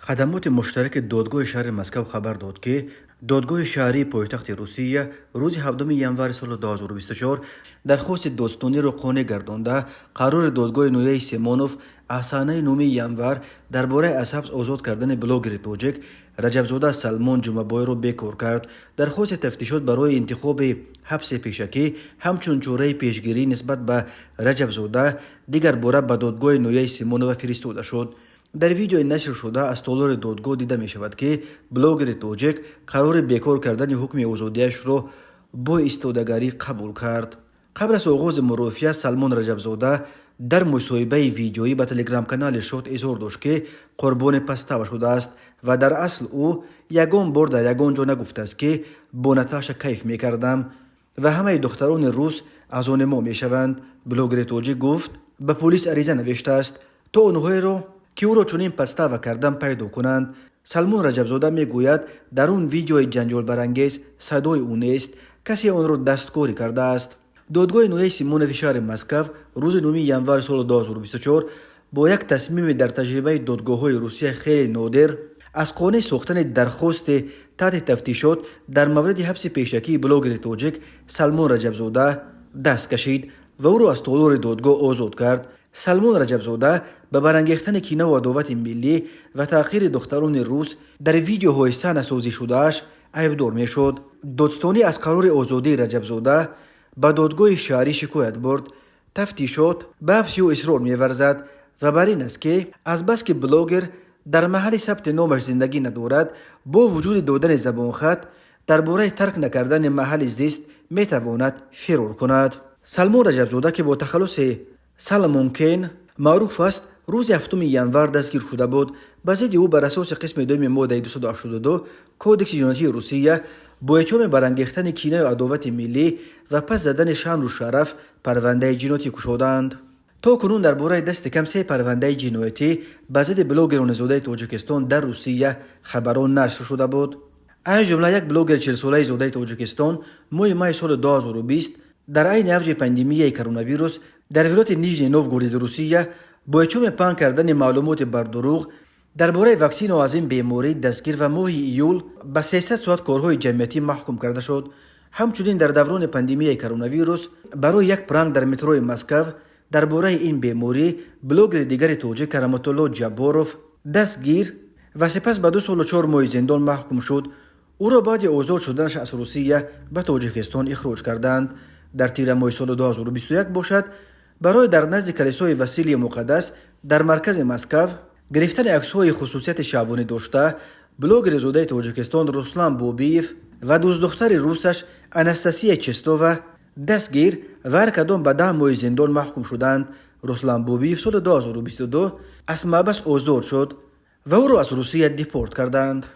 خدمات مشترک دادگاه شهر مسکو خبر داد که دادگاه شهری پایتخت روسیه روز 7 ینور سال 2024 درخواست دادستانی را قانع گردانده قرار دادگاه نویه سیمونوف احسانه نومی ینور درباره از حبس آزاد کردن بلاگر تاجیک رجبزاده سلمان جمعبای را بیکار کرد. درخواست تفتیشات برای انتخاب حبس پیشکی همچون چاره پیشگیری نسبت به رجبزاده دیگر باره به دادگاه نویه سیمونوف فرستاده شد. در ویدیو نشر شده از تالار دادگاه دیده می شود که بلاگر تاجیک قرار بیکار کردن حکم آزادیش را با ایستادگی قبول کرد. قبل از آغاز مرافعه سلمان رجبزاده در مصاحبه ویدیویی به تلگرام کانال خود اظهار داشت که قربان پسته شده است و در اصل او یگان بار در یگان جا نگفته است که با نتاشا کیف می کردم و همه دختران روس از آن ما می شوند. بلاگر تاجیک گفت به پلیس عریضه نوشته است تا آنها را که او را چنین پسته کردن پیدا کنند. سلمان رجبزاده می گوید در اون ویدیوی جنجال برانگیز صدای او نیست، کسی آن را دستکاری کرده است. دادگاه نویه سیمونوف شهر مسکو روز 9 ینور سال 2024 با یک تصمیم در تجربه دادگاه‌های روسیه خیلی نادر از قانع ساختن درخواست تحت تفتیشات در مورد حبس پیشکی بلاگر تاجیک سلمان رجبزاده دست کشید و او را از تالار دادگاه آزاد کرد. سلمان رجبزاده به برانگیختن کینه و عداوت ملی و تأخیر دختران روس در ویدیوهای صحنه‌سازی شده‌اش عیبدار می‌شد. دادستانی از قرار آزادی رجبزاده به دادگاه شهری شکایت برد. تفتیشات به حبس او اصرار می‌ورزد و بر این است که از بس که بلاگر در محل ثبت نامش زندگی ندارد با وجود دادن زبان خط درباره ترک نکردن محل زیست می‌تواند فرار کند. سلمان رجبزاده که با تخلص سلمان کین معروف است روز 7 ینور دستگیر شده بود. به ضد او بر اساس قسم 2 ماده 282 کودکس جنایی روسیه با اتهام برانگیختن کینه و عداوت ملی و پس زدن شان و شرف پرونده جنایی گشودند. تا کنون درباره دست کم 3 پرونده جنایتی به ضد بلاگران زاده تاجیکستان در روسیه خبران نشر شده بود. از جمله یک بلاگر 40 ساله زاده تاجیکستان ماه سال 2020 در عین اوج پاندمی کرونا ویروس در ولایت نیژنی نوگورود روسیه با اتهام پنهان کردن معلومات بر دروغ درباره واکسن از این بیماری دستگیر و ماه ایول به 300 ساعت کارهای جمعیتی محکوم کرده شد. همچنین در دوران پاندمی کرونا ویروس برای یک پرانک در مترو مسکو درباره این بیماری بلاگر دیگر تاجیک رحمت الله جباروف دستگیر و سپس به 2 سال و 4 ماه زندان محکوم شد. او را بعد آزاد شدنش از روسیه به تاجیکستان اخراج کردند. در تیر ماه سال 2021 باشد برای در نزد کلیسای وسیلی مقدس در مرکز مسکو گرفتن عکس‌های خصوصیت شبانه داشته بلاگر زاده تاجیکستان رسلان بوبیف و دوست دختر روسش اناستاسیا چستووا دستگیر و هر کدام به 10 ماه زندان محکوم شدند. رسلان بوبیف سال 2022 از محبس آزاد شد و او را از روسیه دیپورت کردند.